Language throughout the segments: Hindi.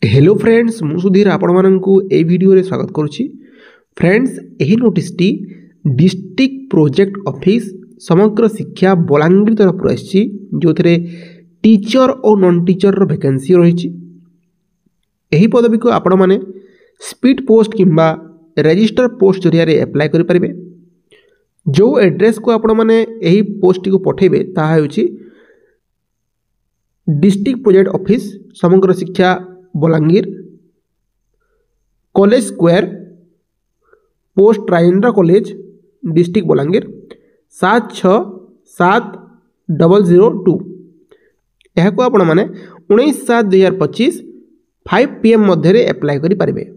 हेलो फ्रेंड्स मु सुधीर आपण माननकु ए वीडियो रे स्वागत करुछि। फ्रेंड्स एही नोटिसटी डिस्ट्रिक्ट प्रोजेक्ट ऑफिस समग्र शिक्षा बलांगीर तरफ रही जो थे टीचर और नॉन टीचर रो वैकेंसी रही। एही पदवी को आपण माने स्पीड पोस्ट किंबा रजिस्टर पोस्ट जरिया रे अप्लाई करि परिबे। जो एड्रेस को आपण माने एही पोस्ट को पठेबे ताहा होछि डिस्ट्रिक्ट प्रोजेक्ट ऑफिस समग्र शिक्षा Balangir college square post Rajendra college district Balangir 76002 यह को आपण माने 19/7/2025 5 PM मध्य अप्लाई करि पारिबे।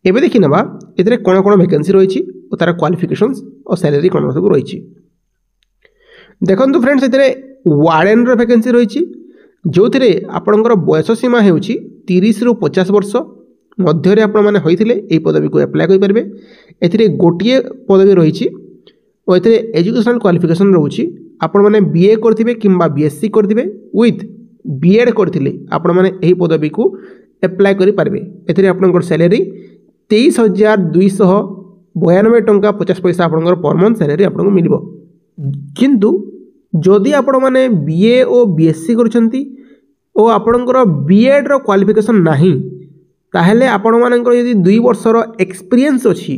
एबे देखि नबा एतरे कोन कोन वैकेंसी रही और तार क्वालिफिकेशंस और सैलरी कोन सब रही। देखंतु फ्रेंड्स एतरे वार्डन रो वैकेंसी रही जो थे आपणकर बयस सीमा हो 30 ରୁ 50 वर्ष मध्य आपण मैंने होते यही पदवी को अप्लाई करेंगे। ए गोटे पदवी रही और ये एजुकेशनल क्वालिफिकेशन रोचे आपण मैंने BA करेंगे कि BSc करेंगे विथ B.Ed करते आपण मैंने यही पदवी को अप्लाई करेंगे। ए आपंकर सैलरी 23,292 टंका 50 पैसा आपंकर पर मंथ सैलरी आपको मिल। किंतु जदि आपण मैंने BA और BSc करछंती और आपणकर B.Ed रो क्वालिफिकेशन नाही ताहेले आपण मानकर यदि 2 वर्षर एक्सपीरियंस अछि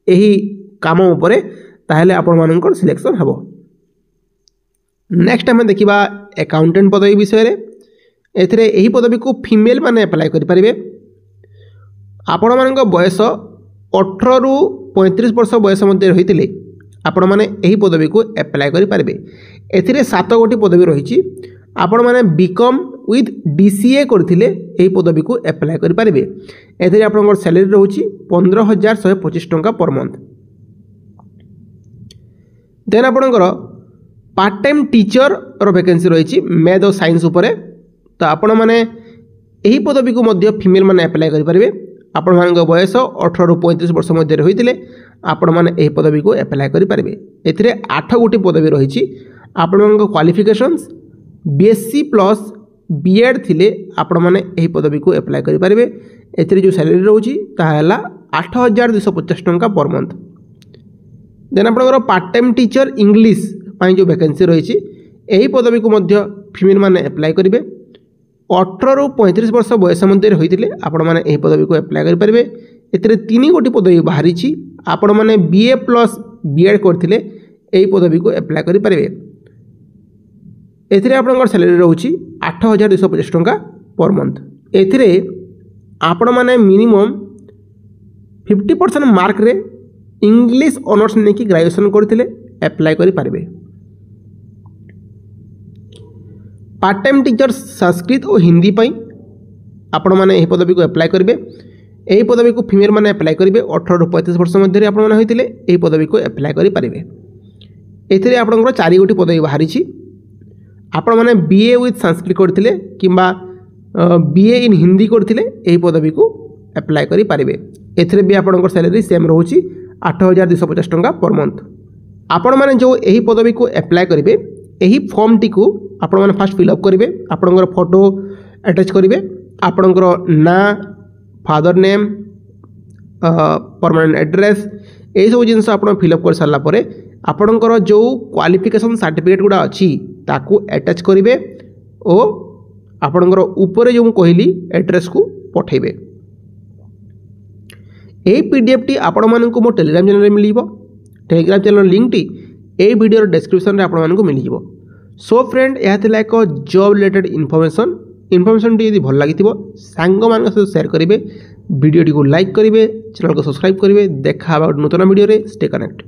एही काम उपरे ताहेले आपण मानकर सिलेक्शन हबो। नेक्स्ट हमें देखिबा अकाउंटेंट पदवी विषय रे। एथरे एही पदवी को फीमेल माने अप्लाई करि परिबे। आपण मानकर बयस 18 ରୁ 35 वर्ष बयस मध्य रहितिले आपण माने एही पदवी को अप्लाई करि परिबे। एथिरे 7 गोटी पदवी रही आपण माने बीकॉम विथ DCA करथिले एही पदवी को अप्लाई करि परिबे। एथिरे आपनकर सैलरी रहउची 15,125 टंका पर मंथ। देन आपनकर पार्ट टाइम टीचर रो वैकेंसी रही मैथ और साइंस उपरे। तो आपण माने एही पदवी को मध्य फीमेल माने अप्लाई करि परिबे। आपण मानकर बयस 18 ରୁ 35 वर्ष मध्य होइतिले आपण माने एही पदवी को अप्लाई करि परिबे। एथिरे 8 गोटी पदवी रही आपण मानकर क्वालिफिकेशंस BSc प्लस B.Ed थिले आपण माने एही पदवी को अप्लाई करि परिबे। एथिरे जो सैलरी रहउची ताहा हला 8,250 टंका पर मंथ। देन आपनकर पार्ट टाइम टीचर इंग्लिश पाई जो वैकेंसी रही एही पदवी को मध्य फीमेल माने अप्लाई करिवे। 18 ରୁ 35 वर्ष बयस मध्य होइतिले आपण माने एही पदवी को अप्लाई करि परिबे। एथिरे 3 गोटी पदवी बाहरी छी आपण माने BA प्लस B.Ed करथिले एही पदवी को अप्लाई करि परिबे। एथिरे आपनकर सैलरी रहउची 8,250 टंका पर मंथ। एथिरे आपण माने मिनिमम 50% मार्क रे इंग्लिश ऑनर्स नेकी ग्रेजुएशन करथिले अप्लाई करि पारिबे। पार्ट टाइम टीचर संस्कृत और हिंदी पई आपण माने एही पदवी को अप्लाई करिवे। एही पदवी को फीमेल माने अप्लाई करिवे। 18 ରୁ 35 वर्ष मध्य आपण माने होइतिले एही पदवी को अप्लाई करि पारिबे। एथिरे आपनकर 4 गोटी पदवी बाहरी छी आपण माने BA विथ संस्कृत करथिले किंबा BA इन हिंदी करथिले एही पदवी को अप्लाई करि पारिबे। एथिरे भी आपनकर सैलरी सेम रहउची 8,250 टंका पर मंथ। आपण माने जो एही पदवी को अप्लाई करिवे एही फॉर्म टी को आपण माने फर्स्ट फिल अप करिवे। आपनकर फोटो अटैच करिवे। आपनकर ना फादर नेम परमानेंट एड्रेस एही सब जिंस आपण फिल अप कर सारला परे आपनकर जो क्वालिफिकेशन सर्टिफिकेट गुडा अछि ताकू अटैच करिवे और आपनकर ऊपर जो कहली एड्रेस को पठेबे। एही PDF टी आपण मानकु मो टेलीग्राम चैनल रे मिलिबो। टेलीग्राम चैनल लिंक टी ए वीडियो डिस्क्रिप्शन रे आपण मानकु मिलिबो। सो फ्रेंड यह थिला एक जॉब रिलेटेड इन्फॉर्मेशन टी यदि भल लागिथिबो सांग मान से शेयर करिवे। वीडियो टी को लाइक करिवे, चैनल को सब्सक्राइब करिवे। देखा नूतन वीडियो रे स्टे कनेक्ट।